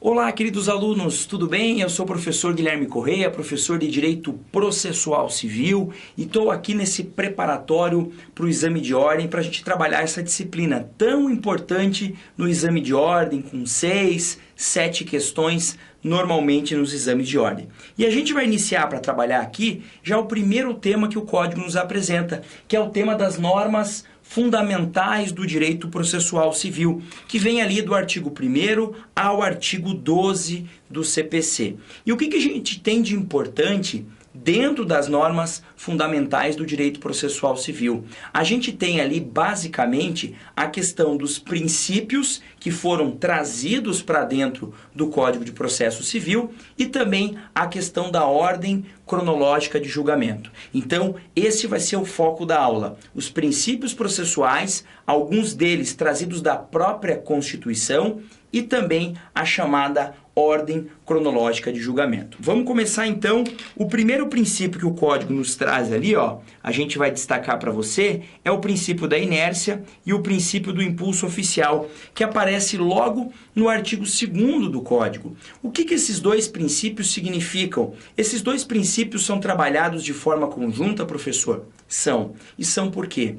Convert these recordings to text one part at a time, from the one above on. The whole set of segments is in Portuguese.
Olá, queridos alunos, tudo bem? Eu sou o professor Guilherme Correia, professor de Direito Processual Civil, e estou aqui nesse preparatório para o exame de ordem para a gente trabalhar essa disciplina tão importante no exame de ordem, com 6, 7 questões normalmente nos exames de ordem. E a gente vai iniciar para trabalhar aqui já o primeiro tema que o Código nos apresenta, que é o tema das normas fundamentais do direito processual civil, que vem ali do artigo 1º ao artigo 12 do CPC. E o que a gente tem de importante dentro das normas fundamentais do direito processual civil? A gente tem ali basicamente a questão dos princípios que foram trazidos para dentro do Código de Processo Civil e também a questão da ordem cronológica de julgamento. Então, esse vai ser o foco da aula. Os princípios processuais, alguns deles trazidos da própria Constituição e também a chamada ordem cronológica de julgamento. Vamos começar então. O primeiro princípio que o Código nos traz ali, ó, a gente vai destacar para você, é o princípio da inércia e o princípio do impulso oficial, que aparece logo no artigo 2º do Código. O que esses dois princípios significam? Esses dois princípios são trabalhados de forma conjunta, professor? São. E são por quê?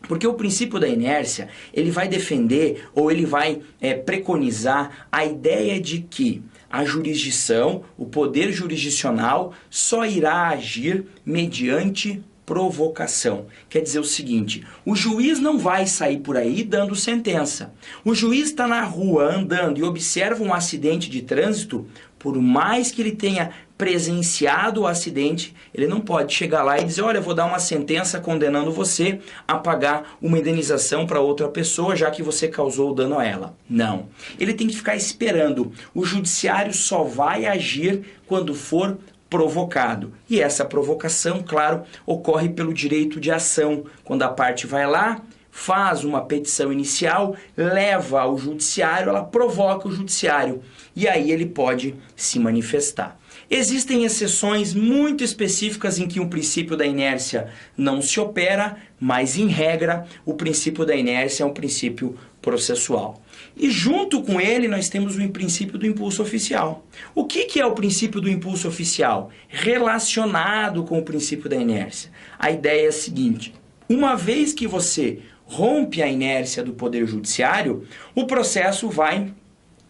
Porque o princípio da inércia, ele vai defender ou ele vai preconizar a ideia de que a jurisdição, o poder jurisdicional, só irá agir mediante provocação. Quer dizer o seguinte, o juiz não vai sair por aí dando sentença. O juiz está na rua andando e observa um acidente de trânsito, por mais que ele tenha presenciado o acidente, ele não pode chegar lá e dizer, olha, vou dar uma sentença condenando você a pagar uma indenização para outra pessoa, já que você causou o dano a ela. Não. Ele tem que ficar esperando. O judiciário só vai agir quando for provocado. E essa provocação, claro, ocorre pelo direito de ação. Quando a parte vai lá, faz uma petição inicial, leva ao judiciário, ela provoca o judiciário. E aí ele pode se manifestar. Existem exceções muito específicas em que o princípio da inércia não se opera, mas, em regra, o princípio da inércia é um princípio processual. E junto com ele nós temos o princípio do impulso oficial. O que é o princípio do impulso oficial? Relacionado com o princípio da inércia. A ideia é a seguinte, uma vez que você rompe a inércia do Poder Judiciário, o processo vai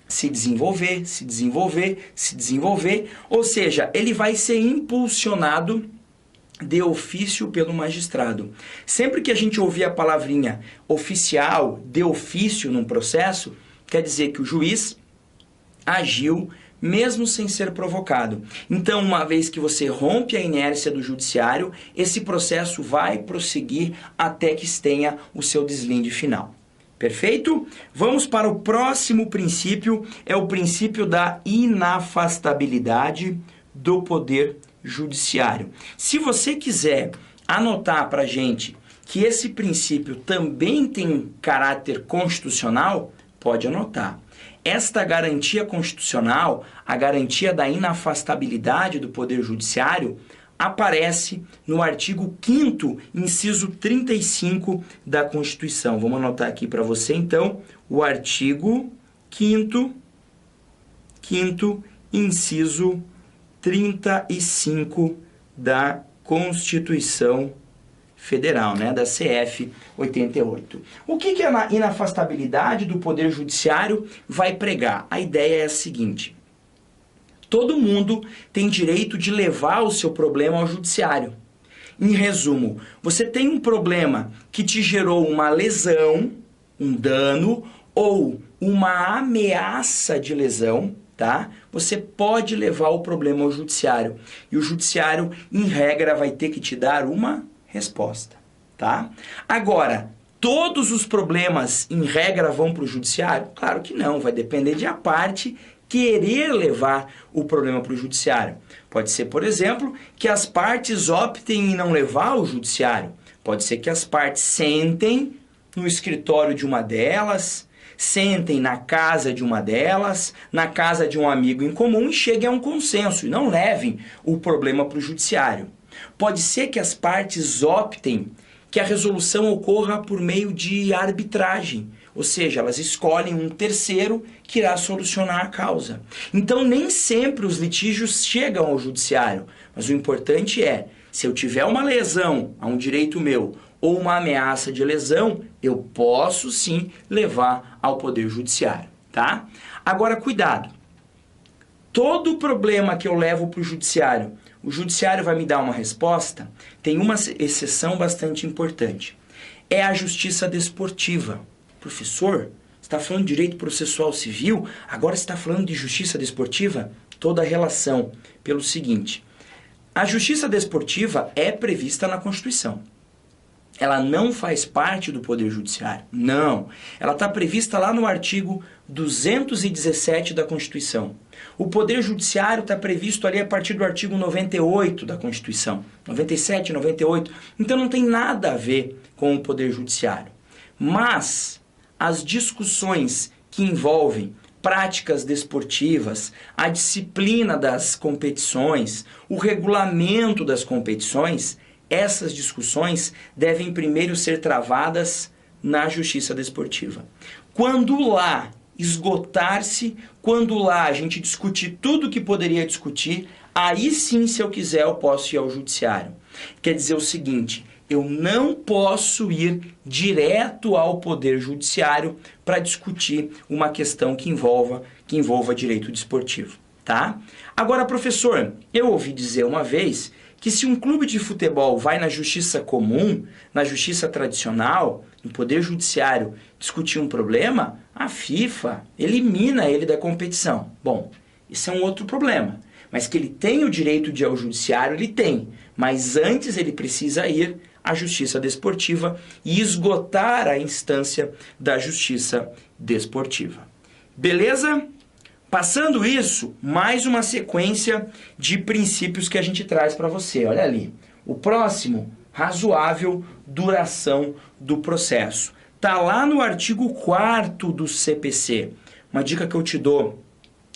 se desenvolver, se desenvolver, se desenvolver, ou seja, ele vai ser impulsionado de ofício pelo magistrado. Sempre que a gente ouvir a palavrinha oficial, de ofício num processo, quer dizer que o juiz agiu mesmo sem ser provocado. Então, uma vez que você rompe a inércia do judiciário, esse processo vai prosseguir até que tenha o seu deslinde final. Perfeito? Vamos para o próximo princípio, é o princípio da inafastabilidade do Poder Judiciário. Se você quiser anotar para a gente que esse princípio também tem caráter constitucional, pode anotar. Esta garantia constitucional, a garantia da inafastabilidade do Poder Judiciário, aparece no artigo 5º, inciso 35 da Constituição. Vamos anotar aqui para você, então, o artigo 5º, inciso 35 da Constituição Federal, né, da CF 88. O que a inafastabilidade do Poder Judiciário vai pregar? A ideia é a seguinte, todo mundo tem direito de levar o seu problema ao judiciário. Em resumo, você tem um problema que te gerou uma lesão, um dano ou uma ameaça de lesão, tá? Você pode levar o problema ao judiciário. E o judiciário, em regra, vai ter que te dar uma resposta, tá? Agora, todos os problemas, em regra, vão para o judiciário? Claro que não, vai depender de a parte querer levar o problema para o judiciário. Pode ser, por exemplo, que as partes optem em não levar ao judiciário. Pode ser que as partes sentem no escritório de uma delas, sentem na casa de uma delas, na casa de um amigo em comum e cheguem a um consenso e não levem o problema para o judiciário. Pode ser que as partes optem que a resolução ocorra por meio de arbitragem. Ou seja, elas escolhem um terceiro que irá solucionar a causa. Então, nem sempre os litígios chegam ao judiciário, mas o importante é, se eu tiver uma lesão a um direito meu ou uma ameaça de lesão, eu posso sim levar ao Poder Judiciário, tá? Agora, cuidado. Todo problema que eu levo para o judiciário vai me dar uma resposta? Tem uma exceção bastante importante. É a justiça desportiva. Professor, você está falando de direito processual civil, agora você está falando de justiça desportiva? Toda a relação pelo seguinte: a justiça desportiva é prevista na Constituição. Ela não faz parte do Poder Judiciário. Não. Ela está prevista lá no artigo 217 da Constituição. O Poder Judiciário está previsto ali a partir do artigo 98 da Constituição. 97, 98. Então não tem nada a ver com o Poder Judiciário. Mas as discussões que envolvem práticas desportivas, a disciplina das competições, o regulamento das competições, essas discussões devem primeiro ser travadas na justiça desportiva. Quando lá esgotar-se, quando lá a gente discutir tudo que poderia discutir, aí sim, se eu quiser, eu posso ir ao judiciário. Quer dizer o seguinte: eu não posso ir direto ao Poder Judiciário para discutir uma questão que envolva direito desportivo, tá? Agora, professor, eu ouvi dizer uma vez que se um clube de futebol vai na justiça comum, na justiça tradicional, no Poder Judiciário, discutir um problema, a FIFA elimina ele da competição. Bom, isso é um outro problema. Mas que ele tem o direito de ir ao judiciário, ele tem. Mas antes ele precisa ir à justiça desportiva e esgotar a instância da justiça desportiva. Beleza? Passando isso, mais uma sequência de princípios que a gente traz para você. Olha ali. O próximo, razoável duração do processo. Está lá no artigo 4º do CPC. Uma dica que eu te dou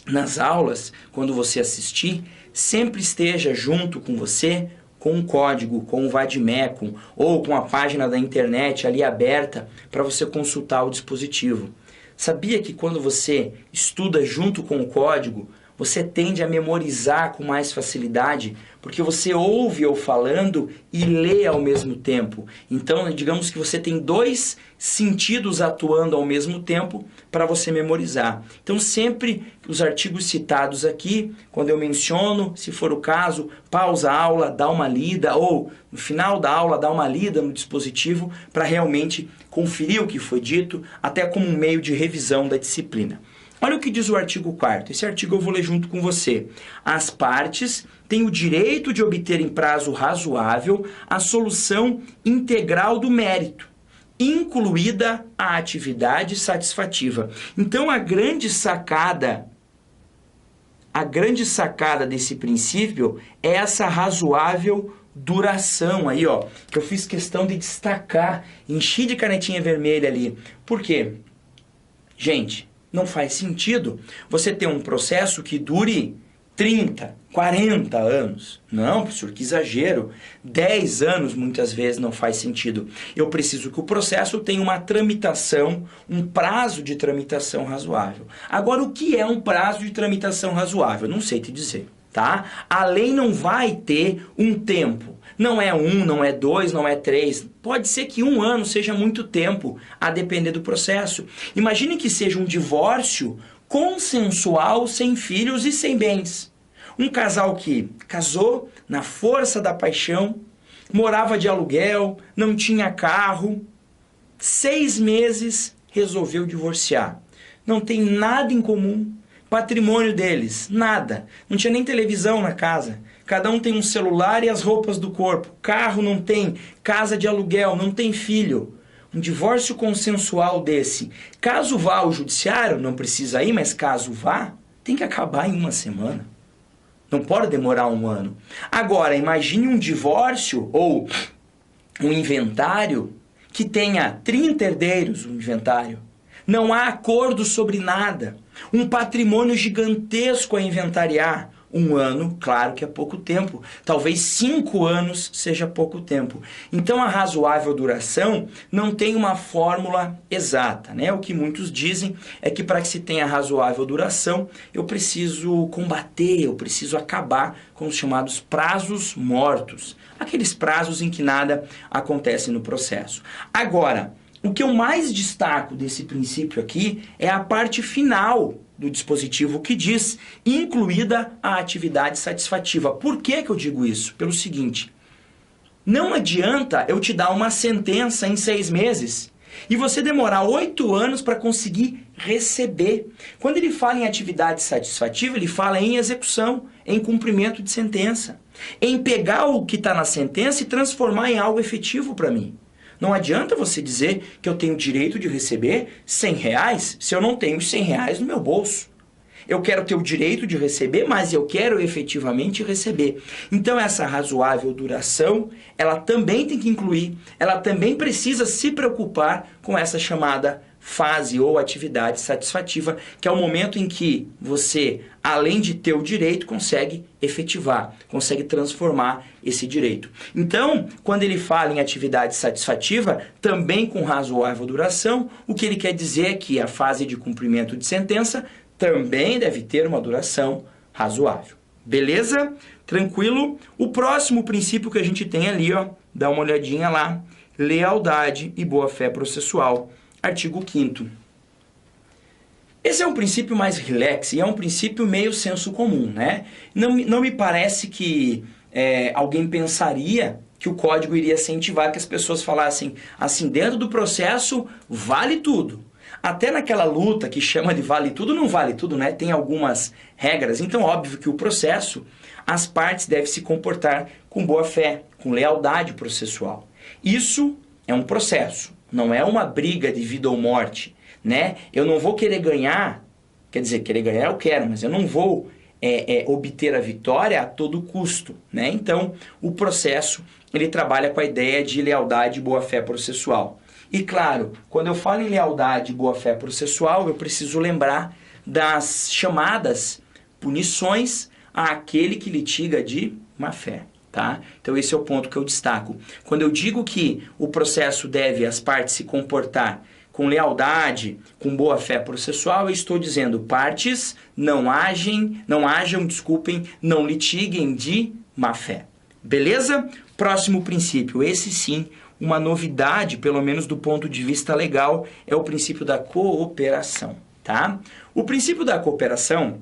nas aulas, quando você assistir, sempre esteja junto com você com um código, com um vademecum ou com a página da internet ali aberta para você consultar o dispositivo. Sabia que quando você estuda junto com o código, você tende a memorizar com mais facilidade, porque você ouve eu falando e lê ao mesmo tempo. Então, digamos que você tem dois sentidos atuando ao mesmo tempo para você memorizar. Então, sempre os artigos citados aqui, quando eu menciono, se for o caso, pausa a aula, dá uma lida, ou no final da aula dá uma lida no dispositivo para realmente conferir o que foi dito, até como um meio de revisão da disciplina. Olha o que diz o artigo 4º. Esse artigo eu vou ler junto com você. As partes têm o direito de obter em prazo razoável a solução integral do mérito, incluída a atividade satisfativa. Então, a grande sacada desse princípio é essa razoável duração aí, ó, que eu fiz questão de destacar, enchi de canetinha vermelha ali. Por quê? Gente, não faz sentido você ter um processo que dure 30, 40 anos. Não, professor, que exagero. 10 anos muitas vezes não faz sentido. Eu preciso que o processo tenha uma tramitação, um prazo de tramitação razoável. Agora, o que é um prazo de tramitação razoável? Não sei te dizer, tá? A lei não vai ter um tempo. Não é 1, não é 2, não é 3. Pode ser que 1 ano seja muito tempo, a depender do processo. Imagine que seja um divórcio consensual, sem filhos e sem bens. Um casal que casou na força da paixão, morava de aluguel, não tinha carro, 6 meses resolveu divorciar. Não tem nada em comum, patrimônio deles, nada. Não tinha nem televisão na casa. Cada um tem um celular e as roupas do corpo. Carro não tem, casa de aluguel, não tem filho. Um divórcio consensual desse, caso vá ao judiciário, não precisa ir, mas caso vá, tem que acabar em 1 semana. Não pode demorar 1 ano. Agora, imagine um divórcio ou um inventário que tenha 30 herdeiros, um inventário. Não há acordo sobre nada. Um patrimônio gigantesco a inventariar. Um ano, claro que é pouco tempo. Talvez 5 anos seja pouco tempo. Então, a razoável duração não tem uma fórmula exata, né? O que muitos dizem é que para que se tenha razoável duração, eu preciso combater, eu preciso acabar com os chamados prazos mortos. Aqueles prazos em que nada acontece no processo. Agora, o que eu mais destaco desse princípio aqui é a parte final do dispositivo que diz, incluída a atividade satisfativa. Por que que eu digo isso? Pelo seguinte, não adianta eu te dar uma sentença em 6 meses e você demorar 8 anos para conseguir receber. Quando ele fala em atividade satisfativa, ele fala em execução, em cumprimento de sentença, em pegar o que está na sentença e transformar em algo efetivo para mim. Não adianta você dizer que eu tenho direito de receber R$100 se eu não tenho os R$100 no meu bolso. Eu quero ter o direito de receber, mas eu quero efetivamente receber. Então essa razoável duração, ela também tem que incluir, ela também precisa se preocupar com essa chamada fase ou atividade satisfativa, que é o momento em que você, além de ter o direito, consegue efetivar, consegue transformar esse direito. Então, quando ele fala em atividade satisfativa, também com razoável duração, o que ele quer dizer é que a fase de cumprimento de sentença também deve ter uma duração razoável. Beleza? Tranquilo? O próximo princípio que a gente tem ali, ó, dá uma olhadinha lá, lealdade e boa-fé processual. Artigo 5º. Esse é um princípio mais relax e é um princípio meio senso comum, né? Não me parece que alguém pensaria que o código iria incentivar que as pessoas falassem assim, dentro do processo vale tudo. Até naquela luta que chama de vale tudo, não vale tudo, né? Tem algumas regras. Então, óbvio que o processo, as partes devem se comportar com boa fé, com lealdade processual. Isso é um processo. Não é uma briga de vida ou morte, né? Eu não vou querer ganhar, quer dizer, querer ganhar eu quero, mas eu não vou obter a vitória a todo custo, né? Então, o processo, ele trabalha com a ideia de lealdade e boa-fé processual. E claro, quando eu falo em lealdade e boa-fé processual, eu preciso lembrar das chamadas punições àquele que litiga de má-fé. Tá? Então esse é o ponto que eu destaco. Quando eu digo que o processo deve as partes se comportar com lealdade, com boa-fé processual, eu estou dizendo partes não litiguem de má-fé. Beleza? Próximo princípio, esse sim, uma novidade, pelo menos do ponto de vista legal, é o princípio da cooperação. Tá? O princípio da cooperação,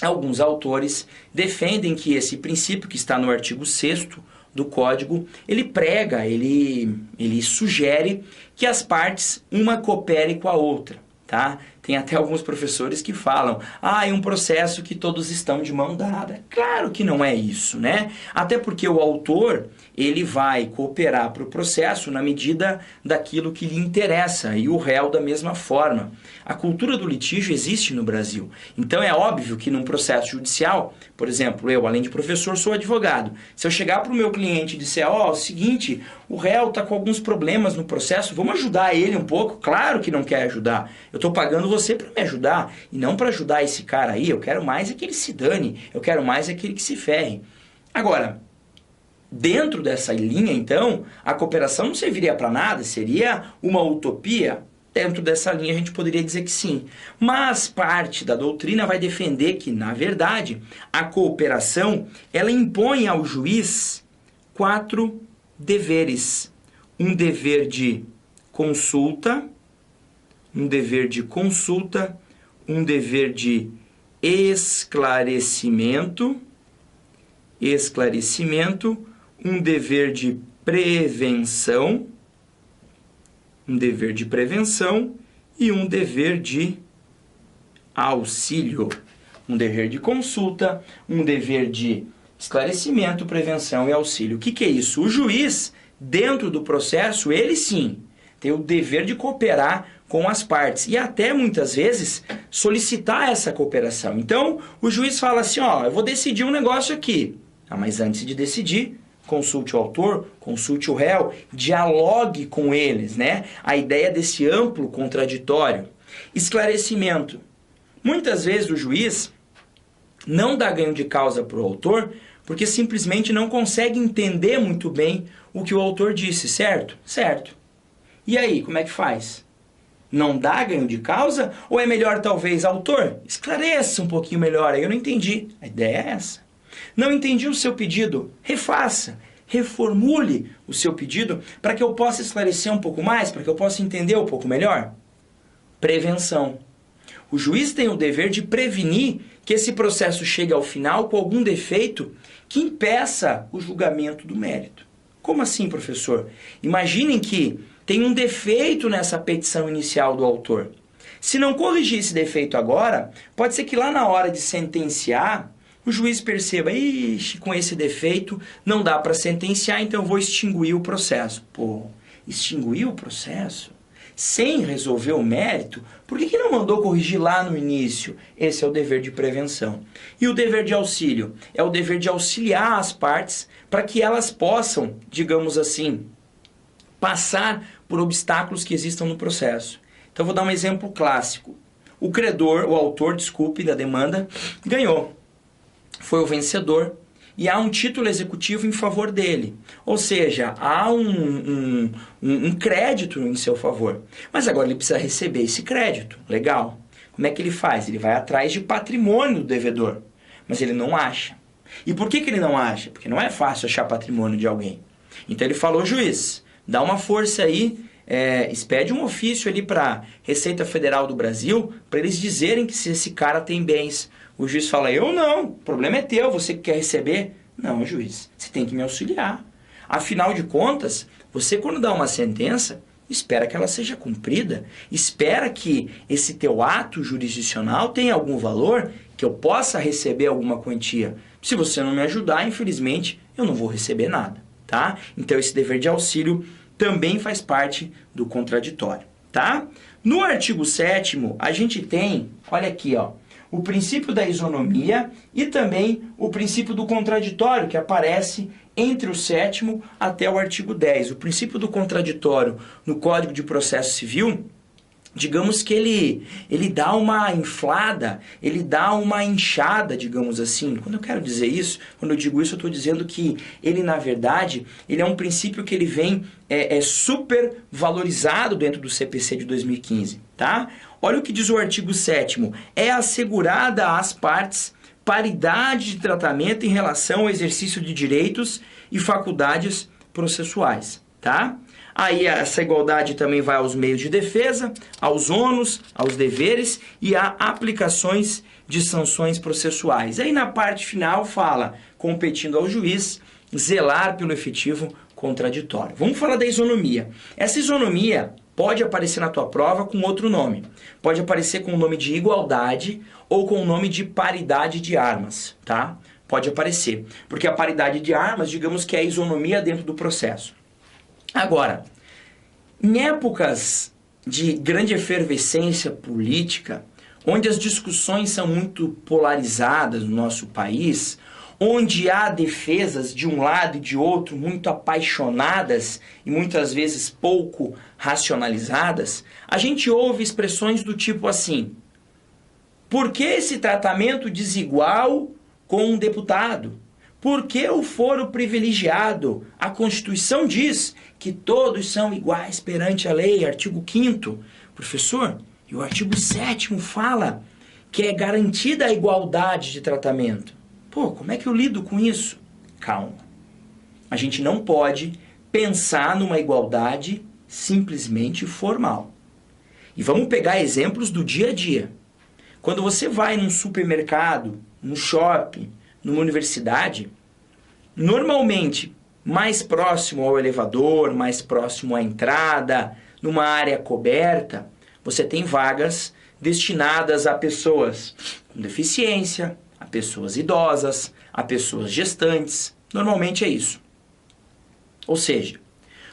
alguns autores defendem que esse princípio que está no artigo 6º do Código, ele prega, ele sugere que as partes uma coopere com a outra, tá? Tem até alguns professores que falam, é um processo que todos estão de mão dada. Claro que não é isso, né? Até porque o autor, ele vai cooperar para o processo na medida daquilo que lhe interessa e o réu da mesma forma. A cultura do litígio existe no Brasil. Então é óbvio que num processo judicial, por exemplo, eu, além de professor, sou advogado. Se eu chegar para o meu cliente e disser, é o seguinte, o réu está com alguns problemas no processo, vamos ajudar ele um pouco? Claro que não quer ajudar. Eu estou pagando você para me ajudar e não para ajudar esse cara aí. Eu quero mais é que ele se dane, eu quero mais é que ele se ferre. Agora, dentro dessa linha, então, a cooperação não serviria para nada, seria uma utopia. Dentro dessa linha a gente poderia dizer que sim. Mas parte da doutrina vai defender que, na verdade, a cooperação, ela impõe ao juiz 4 deveres. Um dever de consulta, um dever de esclarecimento, um dever de prevenção, e um dever de auxílio. Um dever de consulta, um dever de esclarecimento, prevenção e auxílio. O que é isso? O juiz, dentro do processo, ele sim tem o dever de cooperar com as partes e até muitas vezes solicitar essa cooperação. Então, o juiz fala assim, eu vou decidir um negócio aqui. Mas antes de decidir, consulte o autor, consulte o réu, dialogue com eles, né? A ideia desse amplo contraditório. Esclarecimento. Muitas vezes o juiz, não dá ganho de causa para o autor porque simplesmente não consegue entender muito bem o que o autor disse, certo? Certo. E aí, como é que faz? Não dá ganho de causa? Ou é melhor, talvez, autor, esclareça um pouquinho melhor, aí eu não entendi. A ideia é essa. Não entendi o seu pedido? Refaça, reformule o seu pedido para que eu possa esclarecer um pouco mais, para que eu possa entender um pouco melhor. Prevenção. O juiz tem o dever de prevenir que esse processo chegue ao final com algum defeito que impeça o julgamento do mérito. Como assim, professor? Imaginem que tem um defeito nessa petição inicial do autor. Se não corrigir esse defeito agora, pode ser que lá na hora de sentenciar, o juiz perceba, ixi, com esse defeito não dá para sentenciar, então eu vou extinguir o processo. Pô, extinguir o processo? Sem resolver o mérito? Por que não mandou corrigir lá no início? Esse é o dever de prevenção. E o dever de auxílio? É o dever de auxiliar as partes para que elas possam, digamos assim, passar por obstáculos que existam no processo. Então, vou dar um exemplo clássico. O credor, o autor, desculpe, da demanda, ganhou. Foi o vencedor e há um título executivo em favor dele. Ou seja, há um crédito em seu favor. Mas agora ele precisa receber esse crédito. Legal. Como é que ele faz? Ele vai atrás de patrimônio do devedor. Mas ele não acha. E por que ele não acha? Porque não é fácil achar patrimônio de alguém. Então ele falou, juiz, dá uma força aí, expede um ofício ali para a Receita Federal do Brasil, para eles dizerem que se esse cara tem bens. O juiz fala, eu não, o problema é teu, você que quer receber. Não, juiz, você tem que me auxiliar. Afinal de contas, você quando dá uma sentença, espera que ela seja cumprida, espera que esse teu ato jurisdicional tenha algum valor, que eu possa receber alguma quantia. Se você não me ajudar, infelizmente, eu não vou receber nada, tá? Então esse dever de auxílio também faz parte do contraditório, tá? No artigo 7º, a gente tem, olha aqui, ó, o princípio da isonomia e também o princípio do contraditório, que aparece entre o 7º até o artigo 10. O princípio do contraditório no Código de Processo Civil, digamos que ele dá uma inflada, ele dá uma inchada, digamos assim. Quando eu quero dizer isso, quando eu digo isso, eu estou dizendo que ele, na verdade, ele é um princípio que ele vem super valorizado dentro do CPC de 2015, tá? Olha o que diz o artigo 7º. É assegurada às partes paridade de tratamento em relação ao exercício de direitos e faculdades processuais, tá? Aí essa igualdade também vai aos meios de defesa, aos ônus, aos deveres e a aplicações de sanções processuais. Aí na parte final fala, competindo ao juiz, zelar pelo efetivo contraditório. Vamos falar da isonomia. Essa isonomia pode aparecer na tua prova com outro nome. Pode aparecer com o nome de igualdade ou com o nome de paridade de armas, tá? Pode aparecer. Porque a paridade de armas, digamos que é a isonomia dentro do processo. Agora, em épocas de grande efervescência política, onde as discussões são muito polarizadas no nosso país, onde há defesas de um lado e de outro muito apaixonadas e muitas vezes pouco racionalizadas, a gente ouve expressões do tipo assim: por que esse tratamento desigual com um deputado? Por que o foro privilegiado? A Constituição diz que todos são iguais perante a lei, artigo 5º. Professor, e o artigo 7º fala que é garantida a igualdade de tratamento. Pô, como é que eu lido com isso? Calma. A gente não pode pensar numa igualdade simplesmente formal. E vamos pegar exemplos do dia a dia. Quando você vai num supermercado, num shopping, numa universidade, normalmente mais próximo ao elevador, mais próximo à entrada, numa área coberta, você tem vagas destinadas a pessoas com deficiência, a pessoas idosas, a pessoas gestantes. Normalmente é isso. Ou seja,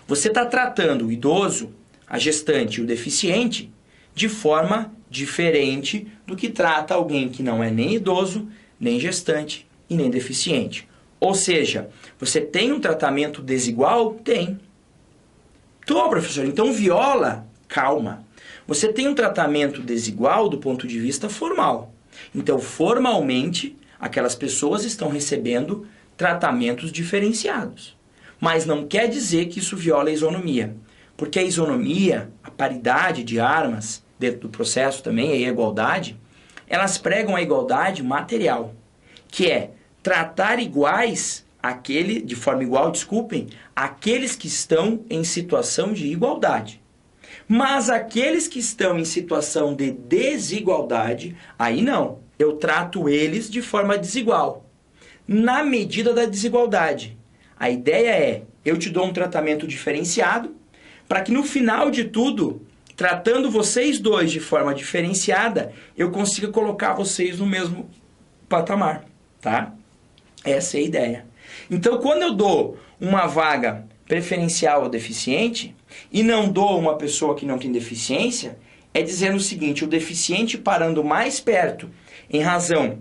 você está tratando o idoso, a gestante e o deficiente de forma diferente do que trata alguém que não é nem idoso, nem gestante e nem deficiente. Ou seja, você tem um tratamento desigual? Tem. Tô, professor, então viola? Calma. Você tem um tratamento desigual do ponto de vista formal. Então, formalmente, Aquelas pessoas estão recebendo tratamentos diferenciados. Mas não quer dizer que isso viola a isonomia. Porque a isonomia, a paridade de armas, dentro do processo também, a igualdade, elas pregam a igualdade material, que é tratar iguais, de forma igual, desculpem, aqueles que estão em situação de igualdade. Mas aqueles que estão em situação de desigualdade, aí não, eu trato eles de forma desigual, na medida da desigualdade. A ideia é, eu te dou um tratamento diferenciado, para que no final de tudo, tratando vocês dois de forma diferenciada, eu consiga colocar vocês no mesmo patamar, tá? Essa é a ideia. Então, quando eu dou uma vaga preferencial ao deficiente e não dou uma pessoa que não tem deficiência, é dizendo o seguinte, o deficiente parando mais perto em razão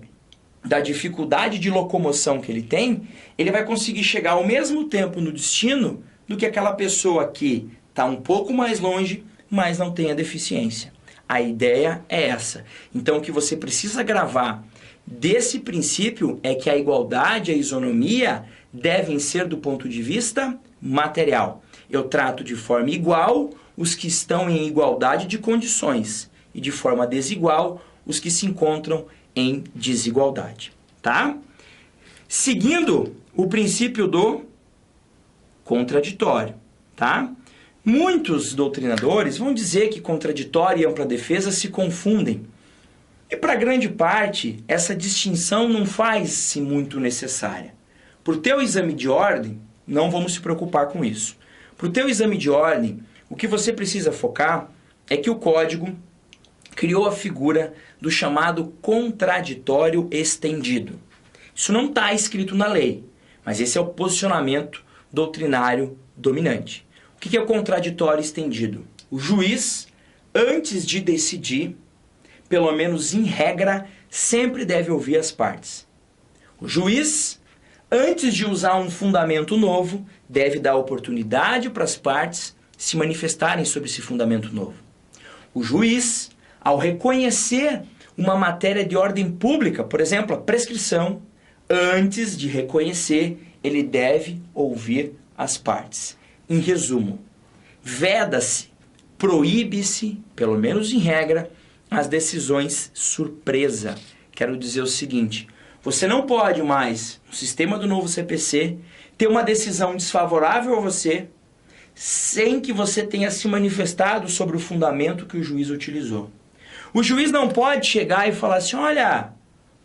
da dificuldade de locomoção que ele tem, ele vai conseguir chegar ao mesmo tempo no destino do que aquela pessoa que está um pouco mais longe, mas não tem a deficiência. A ideia é essa. Então, o que você precisa gravar desse princípio é que a igualdade e a isonomia devem ser do ponto de vista material. Eu trato de forma igual os que estão em igualdade de condições e de forma desigual os que se encontram em desigualdade, tá? Seguindo o princípio do contraditório, tá? Muitos doutrinadores vão dizer que contraditório e ampla defesa se confundem. E para grande parte, essa distinção não faz-se muito necessária. Para o teu exame de ordem, não vamos se preocupar com isso. Para o teu exame de ordem, o que você precisa focar é que o código criou a figura do chamado contraditório estendido. Isso não está escrito na lei, mas esse é o posicionamento doutrinário dominante. O que é o contraditório estendido? O juiz, antes de decidir, pelo menos em regra, sempre deve ouvir as partes. O juiz, antes de usar um fundamento novo, deve dar oportunidade para as partes se manifestarem sobre esse fundamento novo. O juiz, ao reconhecer uma matéria de ordem pública, por exemplo, a prescrição, antes de reconhecer, ele deve ouvir as partes. Em resumo, veda-se, proíbe-se, pelo menos em regra, as decisões surpresa. Quero dizer o seguinte, você não pode mais, no sistema do novo CPC, ter uma decisão desfavorável a você sem que você tenha se manifestado sobre o fundamento que o juiz utilizou. O juiz não pode chegar e falar assim, olha,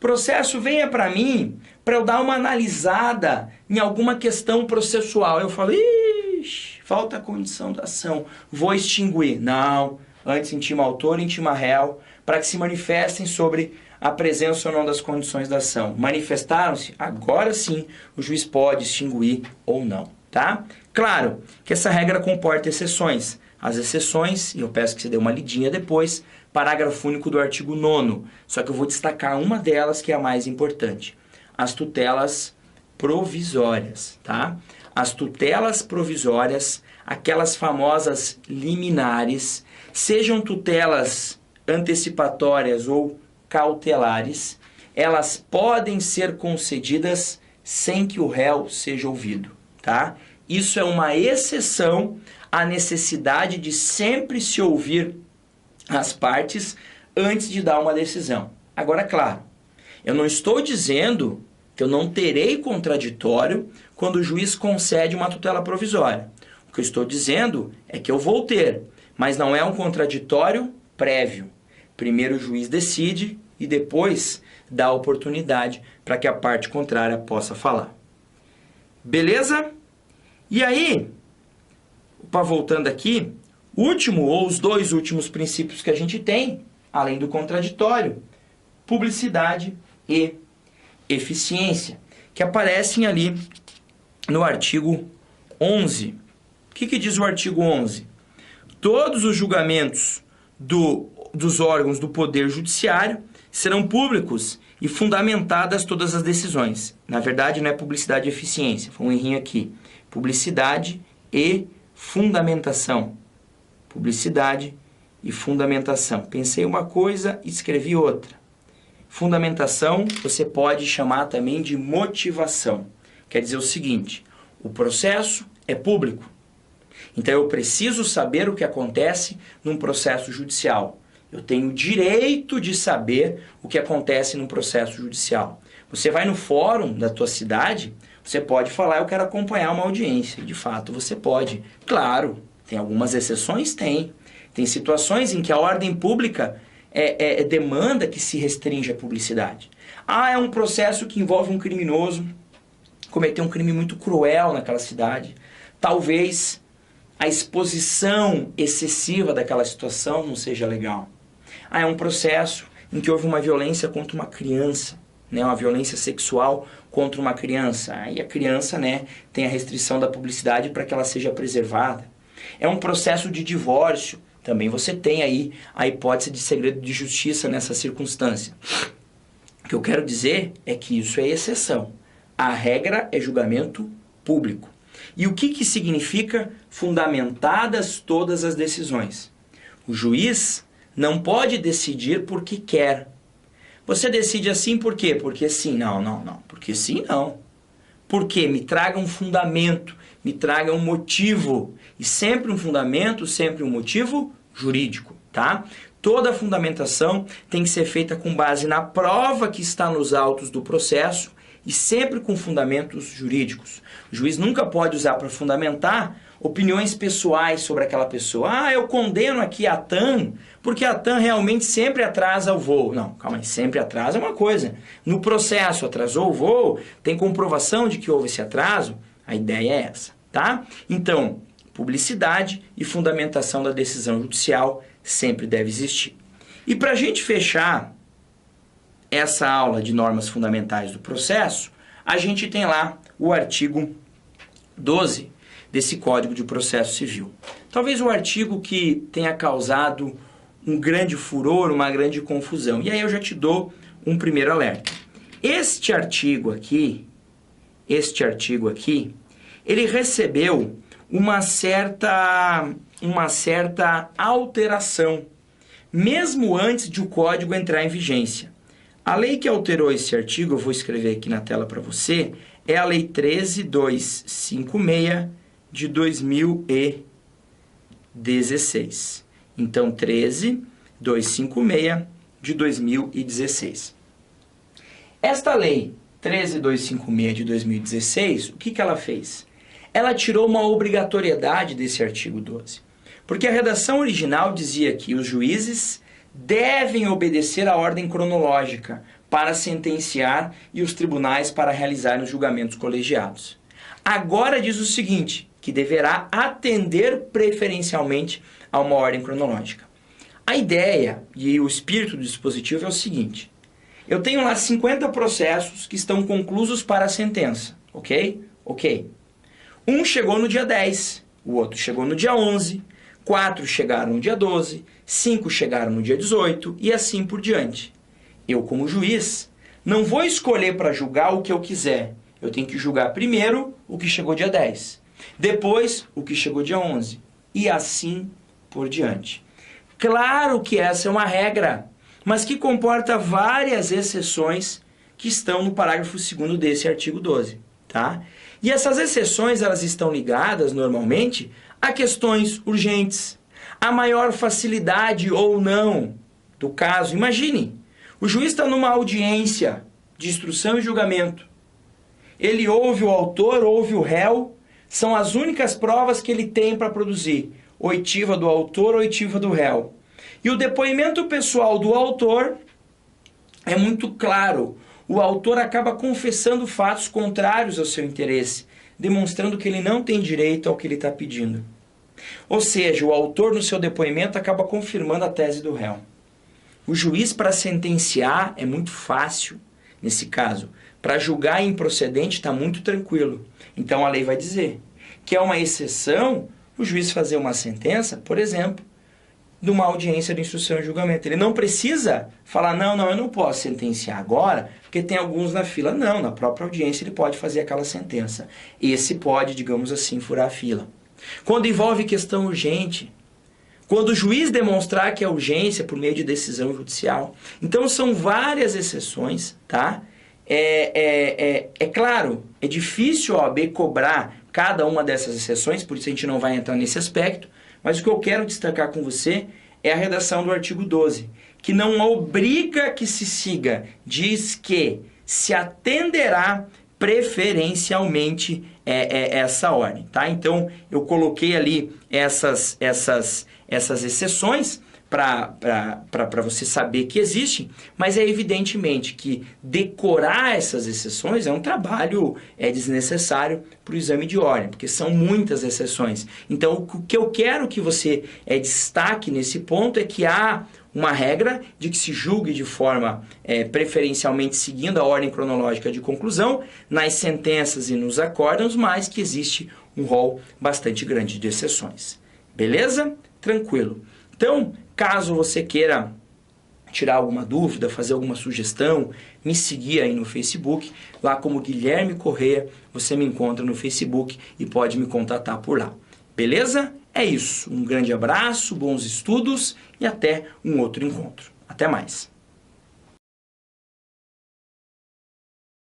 processo venha para mim para eu dar uma analisada em alguma questão processual. Eu falo, ixi, falta a condição da ação, vou extinguir. Não, antes intima autor, intima réu, para que se manifestem sobre a presença ou não das condições da ação. Manifestaram-se? Agora sim o juiz pode extinguir ou não, tá? Claro que essa regra comporta exceções. As exceções, e eu peço que você dê uma lidinha depois, parágrafo único do artigo 9º, só que eu vou destacar uma delas que é a mais importante. As tutelas provisórias, tá? As tutelas provisórias, aquelas famosas liminares, sejam tutelas antecipatórias ou cautelares, elas podem ser concedidas sem que o réu seja ouvido, tá? Isso é uma exceção à necessidade de sempre se ouvir as partes antes de dar uma decisão. Agora, claro, eu não estou dizendo que eu não terei contraditório quando o juiz concede uma tutela provisória. O que eu estou dizendo é que eu vou ter, mas não é um contraditório prévio. Primeiro o juiz decide e depois dá a oportunidade para que a parte contrária possa falar. Beleza? E aí, voltando aqui, o último ou os dois últimos princípios que a gente tem, além do contraditório, publicidade e eficiência, que aparecem ali no artigo 11. O que diz o artigo 11? Todos os julgamentos dos órgãos do Poder Judiciário serão públicos e fundamentadas todas as decisões. Na verdade, não é publicidade e eficiência, foi um errinho aqui. Publicidade e fundamentação. Publicidade e fundamentação. Pensei uma coisa e escrevi outra. Fundamentação você pode chamar também de motivação. Quer dizer o seguinte, o processo é público. Então eu preciso saber o que acontece num processo judicial. Eu tenho o direito de saber o que acontece num processo judicial. Você vai no fórum da tua cidade, você pode falar, eu quero acompanhar uma audiência. De fato, você pode. Claro, tem algumas exceções? Tem. Tem situações em que a ordem pública demanda que se restrinja a publicidade. É um processo que envolve um criminoso, cometeu um crime muito cruel naquela cidade. Talvez a exposição excessiva daquela situação não seja legal. É um processo em que houve uma violência contra uma criança, né, uma violência sexual contra uma criança. Aí a criança, né, tem a restrição da publicidade para que ela seja preservada. É um processo de divórcio. Também você tem aí a hipótese de segredo de justiça nessa circunstância. O que eu quero dizer é que isso é exceção. A regra é julgamento público. E o que significa fundamentadas todas as decisões? O juiz não pode decidir porque quer. Você decide assim por quê? Porque sim, não. Porque sim, não. Porque me traga um fundamento, me traga um motivo. E sempre um fundamento, sempre um motivo jurídico, tá? Toda a fundamentação tem que ser feita com base na prova que está nos autos do processo e sempre com fundamentos jurídicos. O juiz nunca pode usar para fundamentar opiniões pessoais sobre aquela pessoa. Eu condeno aqui a TAM porque a TAM realmente sempre atrasa o voo. Não, calma aí, sempre atrasa é uma coisa. No processo atrasou o voo, tem comprovação de que houve esse atraso, a ideia é essa, tá? Então, publicidade e fundamentação da decisão judicial sempre deve existir. E para a gente fechar essa aula de normas fundamentais do processo, a gente tem lá o artigo 12 desse Código de Processo Civil. Talvez o artigo que tenha causado um grande furor, uma grande confusão. E aí eu já te dou um primeiro alerta. Este artigo aqui, ele recebeu uma certa alteração, mesmo antes de o código entrar em vigência. A lei que alterou esse artigo, eu vou escrever aqui na tela para você, é a Lei 13.256 de 2016. Então, 13.256 de 2016. Esta Lei 13.256 de 2016, o que ela fez? Ela tirou uma obrigatoriedade desse artigo 12. Porque a redação original dizia que os juízes devem obedecer à ordem cronológica para sentenciar e os tribunais para realizarem os julgamentos colegiados. Agora diz o seguinte, que deverá atender preferencialmente a uma ordem cronológica. A ideia e o espírito do dispositivo é o seguinte, eu tenho lá 50 processos que estão conclusos para a sentença, ok? Ok. Um chegou no dia 10, o outro chegou no dia 11, 4 chegaram no dia 12, 5 chegaram no dia 18 e assim por diante. Eu, como juiz, não vou escolher para julgar o que eu quiser. Eu tenho que julgar primeiro o que chegou dia 10, depois o que chegou dia 11 e assim por diante. Claro que essa é uma regra, mas que comporta várias exceções que estão no parágrafo 2º desse artigo 12, tá? E essas exceções, elas estão ligadas, normalmente, a questões urgentes, a maior facilidade ou não do caso. Imagine, o juiz está numa audiência de instrução e julgamento. Ele ouve o autor, ouve o réu, são as únicas provas que ele tem para produzir. Oitiva do autor, oitiva do réu. E o depoimento pessoal do autor é muito claro. O autor acaba confessando fatos contrários ao seu interesse, demonstrando que ele não tem direito ao que ele está pedindo. Ou seja, o autor no seu depoimento acaba confirmando a tese do réu. O juiz, para sentenciar, é muito fácil nesse caso. Para julgar improcedente está muito tranquilo. Então a lei vai dizer que é uma exceção o juiz fazer uma sentença, por exemplo, de uma audiência de instrução e julgamento. Ele não precisa falar, não, eu não posso sentenciar agora, porque tem alguns na fila. Não, na própria audiência ele pode fazer aquela sentença. Esse pode, digamos assim, furar a fila. Quando envolve questão urgente, quando o juiz demonstrar que é urgência por meio de decisão judicial. Então são várias exceções, tá? É claro, é difícil a OAB cobrar cada uma dessas exceções, por isso a gente não vai entrar nesse aspecto, mas o que eu quero destacar com você é a redação do artigo 12, que não obriga que se siga, diz que se atenderá preferencialmente essa ordem, tá? Então, eu coloquei ali essas exceções para você saber que existem, mas é evidentemente que decorar essas exceções é um trabalho desnecessário para o exame de ordem, porque são muitas exceções. Então, o que eu quero que você destaque nesse ponto é que há uma regra de que se julgue de forma preferencialmente seguindo a ordem cronológica de conclusão nas sentenças e nos acórdãos, mas que existe um rol bastante grande de exceções. Beleza? Tranquilo. Então, caso você queira tirar alguma dúvida, fazer alguma sugestão, me seguir aí no Facebook, lá como Guilherme Correia, você me encontra no Facebook e pode me contatar por lá. Beleza? É isso. Um grande abraço, bons estudos e até um outro encontro. Até mais.